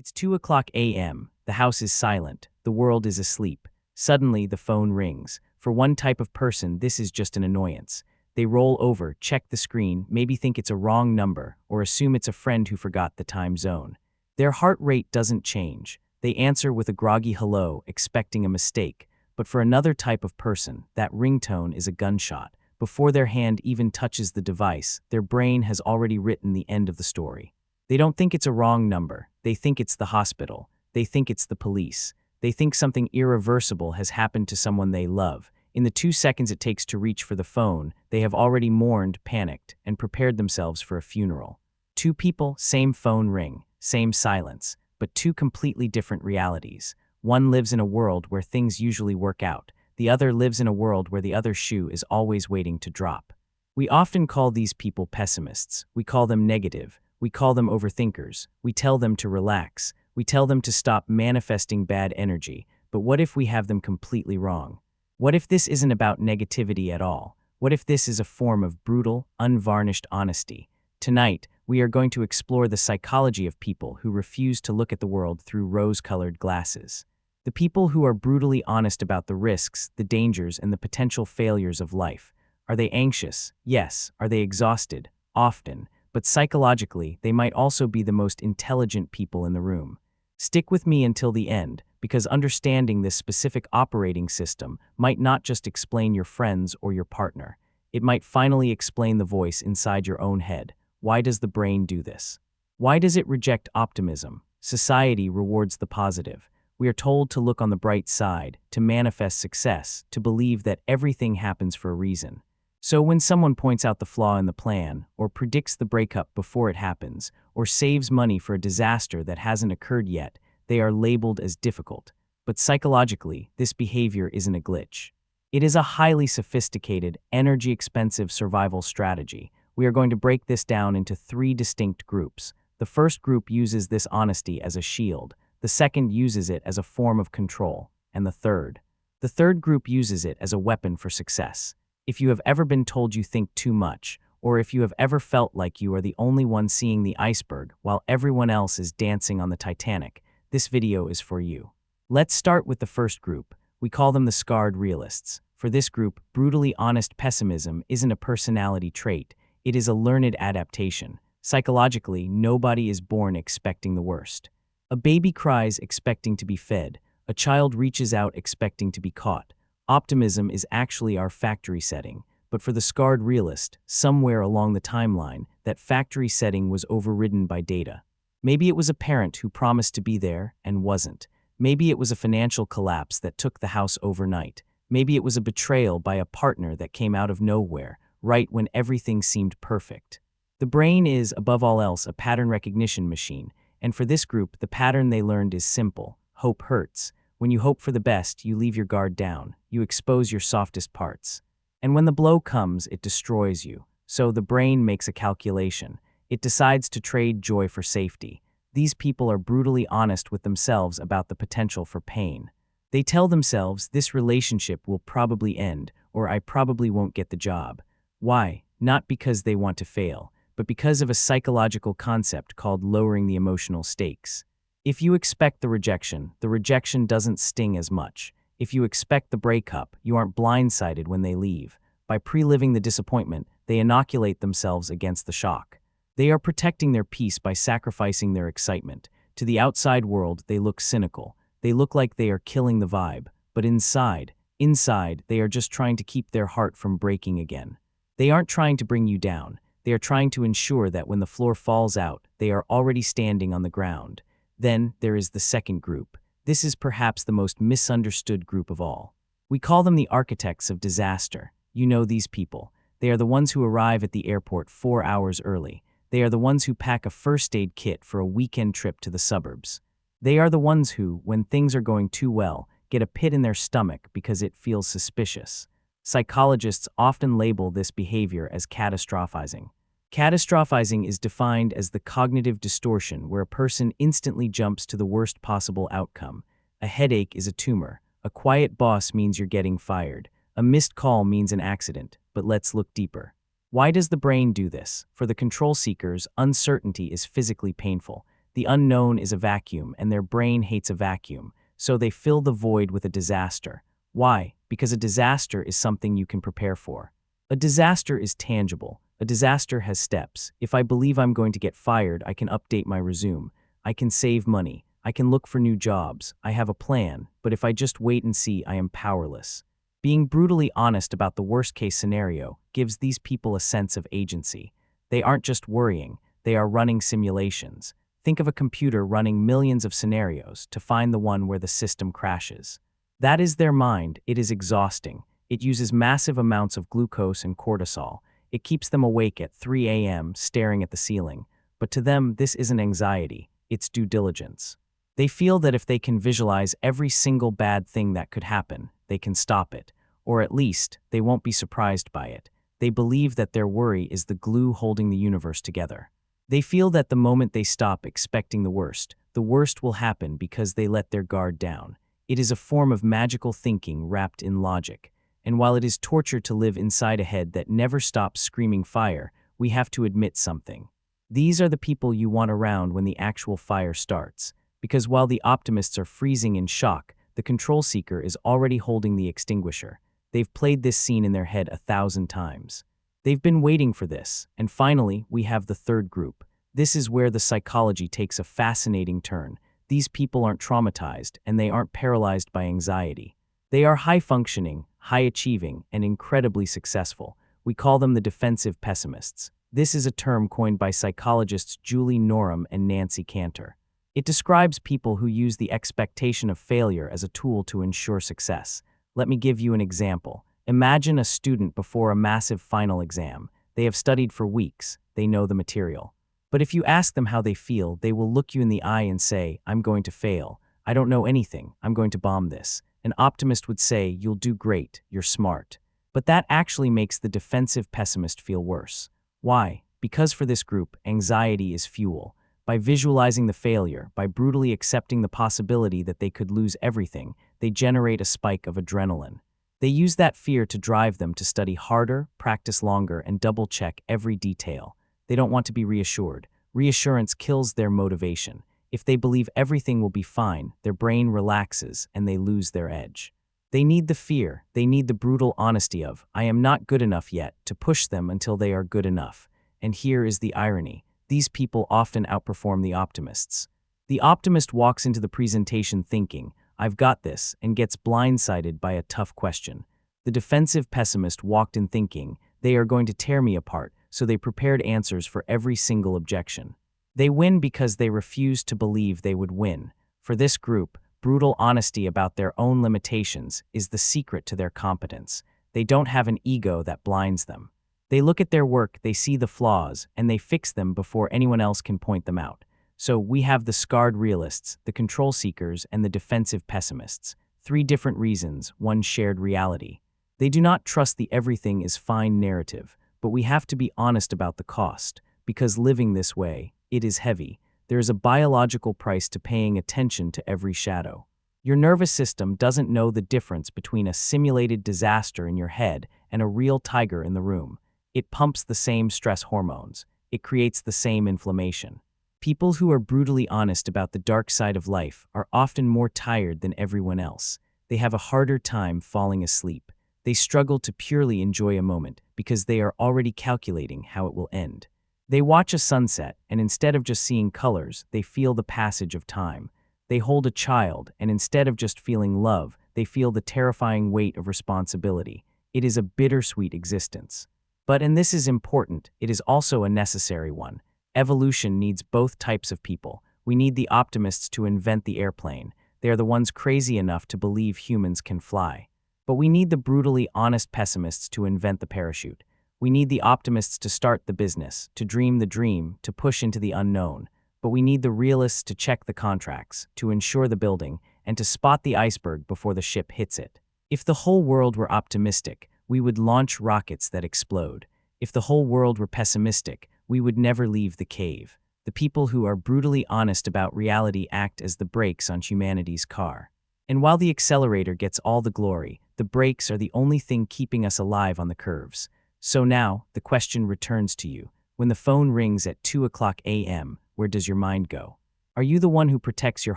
It's 2 o'clock a.m. The house is silent. The world is asleep. Suddenly, the phone rings. For one type of person, this is just an annoyance. They roll over, check the screen, maybe think it's a wrong number, or assume it's a friend who forgot the time zone. Their heart rate doesn't change. They answer with a groggy hello, expecting a mistake. But for another type of person, that ringtone is a gunshot. Before their hand even touches the device, their brain has already written the end of the story. They don't think it's a wrong number. They think it's the hospital. They think it's the police. They think something irreversible has happened to someone they love. In the 2 seconds it takes to reach for the phone, they have already mourned, panicked, and prepared themselves for a funeral. 2 people, same phone ring, same silence, but 2 completely different realities. One lives in a world where things usually work out. The other lives in a world where the other shoe is always waiting to drop. We often call these people pessimists. We call them negative. We call them overthinkers. We tell them to relax. We tell them to stop manifesting bad energy. But what if we have them completely wrong? What if this isn't about negativity at all? What if this is a form of brutal, unvarnished honesty? Tonight, we are going to explore the psychology of people who refuse to look at the world through rose-colored glasses. The people who are brutally honest about the risks, the dangers, and the potential failures of life. Are they anxious? Yes. Are they exhausted? Often. But psychologically, they might also be the most intelligent people in the room. Stick with me until the end, because understanding this specific operating system might not just explain your friends or your partner. It might finally explain the voice inside your own head. Why does the brain do this? Why does it reject optimism? Society rewards the positive. We are told to look on the bright side, to manifest success, to believe that everything happens for a reason. So when someone points out the flaw in the plan, or predicts the breakup before it happens, or saves money for a disaster that hasn't occurred yet, they are labeled as difficult. But psychologically, this behavior isn't a glitch. It is a highly sophisticated, energy-expensive survival strategy. We are going to break this down into 3 distinct groups. The first group uses this honesty as a shield. The second uses it as a form of control. And the third group uses it as a weapon for success. If you have ever been told you think too much, or if you have ever felt like you are the only one seeing the iceberg while everyone else is dancing on the Titanic, this video is for you. Let's start with the first group. We call them the scarred realists. For this group, brutally honest pessimism isn't a personality trait. It is a learned adaptation. Psychologically, nobody is born expecting the worst. A baby cries expecting to be fed. A child reaches out expecting to be caught. Optimism is actually our factory setting, but for the scarred realist, somewhere along the timeline, that factory setting was overridden by data. Maybe it was a parent who promised to be there and wasn't. Maybe it was a financial collapse that took the house overnight. Maybe it was a betrayal by a partner that came out of nowhere, right when everything seemed perfect. The brain is, above all else, a pattern recognition machine, and for this group, the pattern they learned is simple. Hope hurts. When you hope for the best, you leave your guard down. You expose your softest parts. And when the blow comes, it destroys you. So the brain makes a calculation. It decides to trade joy for safety. These people are brutally honest with themselves about the potential for pain. They tell themselves, this relationship will probably end, or I probably won't get the job. Why? Not because they want to fail, but because of a psychological concept called lowering the emotional stakes. If you expect the rejection doesn't sting as much. If you expect the breakup, you aren't blindsided when they leave. By pre-living the disappointment, they inoculate themselves against the shock. They are protecting their peace by sacrificing their excitement. To the outside world, they look cynical. They look like they are killing the vibe. But inside, they are just trying to keep their heart from breaking again. They aren't trying to bring you down. They are trying to ensure that when the floor falls out, they are already standing on the ground. Then there is the second group. This is perhaps the most misunderstood group of all. We call them the architects of disaster. You know these people. They are the ones who arrive at the airport 4 hours early. They are the ones who pack a first aid kit for a weekend trip to the suburbs. They are the ones who, when things are going too well, get a pit in their stomach because it feels suspicious. Psychologists often label this behavior as catastrophizing. Catastrophizing is defined as the cognitive distortion where a person instantly jumps to the worst possible outcome. A headache is a tumor. A quiet boss means you're getting fired. A missed call means an accident. But let's look deeper. Why does the brain do this? For the control seekers, uncertainty is physically painful. The unknown is a vacuum, and their brain hates a vacuum, so they fill the void with a disaster. Why? Because a disaster is something you can prepare for. A disaster is tangible. A disaster has steps. If I believe I'm going to get fired, I can update my resume. I can save money. I can look for new jobs. I have a plan, but if I just wait and see, I am powerless. Being brutally honest about the worst-case scenario gives these people a sense of agency. They aren't just worrying, they are running simulations. Think of a computer running millions of scenarios to find the one where the system crashes. That is their mind. It is exhausting. It uses massive amounts of glucose and cortisol. It keeps them awake at 3 a.m. staring at the ceiling. But to them, this isn't anxiety, it's due diligence. They feel that if they can visualize every single bad thing that could happen, they can stop it. Or at least, they won't be surprised by it. They believe that their worry is the glue holding the universe together. They feel that the moment they stop expecting the worst will happen because they let their guard down. It is a form of magical thinking wrapped in logic. And while it is torture to live inside a head that never stops screaming fire, we have to admit something. These are the people you want around when the actual fire starts. Because while the optimists are freezing in shock, the control seeker is already holding the extinguisher. They've played this scene in their head 1,000 times. They've been waiting for this, and finally, we have the third group. This is where the psychology takes a fascinating turn. These people aren't traumatized, and they aren't paralyzed by anxiety. They are high-functioning, high-achieving, and incredibly successful. We call them the defensive pessimists. This is a term coined by psychologists Julie Norham and Nancy Cantor. It describes people who use the expectation of failure as a tool to ensure success. Let me give you an example. Imagine a student before a massive final exam. They have studied for weeks. They know the material. But if you ask them how they feel, they will look you in the eye and say, "I'm going to fail. I don't know anything. I'm going to bomb this." An optimist would say, "You'll do great. You're smart." But that actually makes the defensive pessimist feel worse. Why? Because for this group, anxiety is fuel. By visualizing the failure, by brutally accepting the possibility that they could lose everything, they generate a spike of adrenaline. They use that fear to drive them to study harder, practice longer, and double-check every detail. They don't want to be reassured. Reassurance kills their motivation. If they believe everything will be fine, their brain relaxes and they lose their edge. They need the fear, they need the brutal honesty of, "I am not good enough yet," to push them until they are good enough. And here is the irony. These people often outperform the optimists. The optimist walks into the presentation thinking, "I've got this," and gets blindsided by a tough question. The defensive pessimist walked in thinking, "They are going to tear me apart," so they prepared answers for every single objection. They win because they refuse to believe they would win. For this group, brutal honesty about their own limitations is the secret to their competence. They don't have an ego that blinds them. They look at their work, they see the flaws, and they fix them before anyone else can point them out. So we have the scarred realists, the control seekers, and the defensive pessimists. 3 different reasons, one shared reality. They do not trust the everything is fine narrative, but we have to be honest about the cost, because living this way, it is heavy. There is a biological price to paying attention to every shadow. Your nervous system doesn't know the difference between a simulated disaster in your head and a real tiger in the room. It pumps the same stress hormones. It creates the same inflammation. People who are brutally honest about the dark side of life are often more tired than everyone else. They have a harder time falling asleep. They struggle to purely enjoy a moment because they are already calculating how it will end. They watch a sunset, and instead of just seeing colors, they feel the passage of time. They hold a child, and instead of just feeling love, they feel the terrifying weight of responsibility. It is a bittersweet existence. But, and this is important, it is also a necessary one. Evolution needs both types of people. We need the optimists to invent the airplane. They are the ones crazy enough to believe humans can fly. But we need the brutally honest pessimists to invent the parachute. We need the optimists to start the business, to dream the dream, to push into the unknown. But we need the realists to check the contracts, to ensure the building, and to spot the iceberg before the ship hits it. If the whole world were optimistic, we would launch rockets that explode. If the whole world were pessimistic, we would never leave the cave. The people who are brutally honest about reality act as the brakes on humanity's car. And while the accelerator gets all the glory, the brakes are the only thing keeping us alive on the curves. So now, the question returns to you. When the phone rings at 2 o'clock a.m., where does your mind go? Are you the one who protects your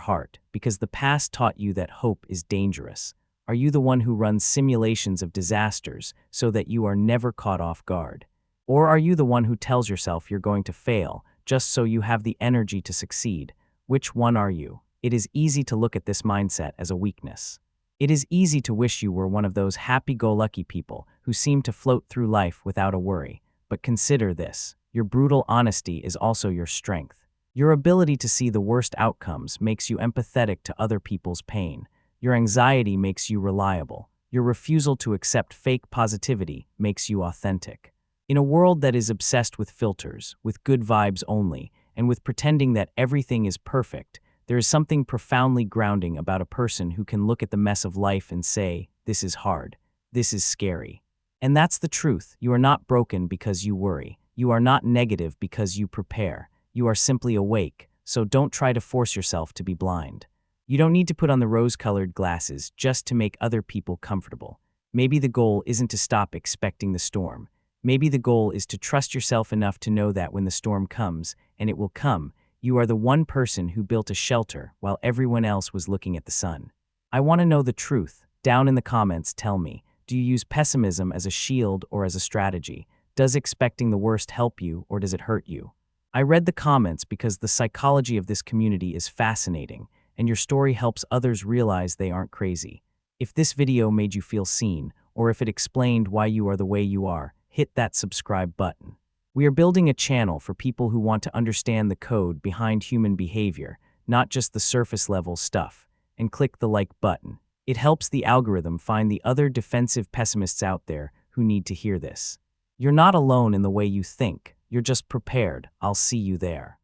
heart because the past taught you that hope is dangerous? Are you the one who runs simulations of disasters so that you are never caught off guard? Or are you the one who tells yourself you're going to fail just so you have the energy to succeed? Which one are you? It is easy to look at this mindset as a weakness. It is easy to wish you were one of those happy-go-lucky people who seem to float through life without a worry. But consider this: your brutal honesty is also your strength. Your ability to see the worst outcomes makes you empathetic to other people's pain. Your anxiety makes you reliable. Your refusal to accept fake positivity makes you authentic. In a world that is obsessed with filters, with good vibes only, and with pretending that everything is perfect, there is something profoundly grounding about a person who can look at the mess of life and say, "This is hard. This is scary." And that's the truth. You are not broken because you worry. You are not negative because you prepare. You are simply awake, so don't try to force yourself to be blind. You don't need to put on the rose-colored glasses just to make other people comfortable. Maybe the goal isn't to stop expecting the storm. Maybe the goal is to trust yourself enough to know that when the storm comes, and it will come, you are the one person who built a shelter while everyone else was looking at the sun. I want to know the truth. Down in the comments, tell me, do you use pessimism as a shield or as a strategy? Does expecting the worst help you, or does it hurt you? I read the comments because the psychology of this community is fascinating, and your story helps others realize they aren't crazy. If this video made you feel seen, or if it explained why you are the way you are, hit that subscribe button. We are building a channel for people who want to understand the code behind human behavior, not just the surface-level stuff, and click the like button. It helps the algorithm find the other defensive pessimists out there who need to hear this. You're not alone in the way you think. You're just prepared. I'll see you there.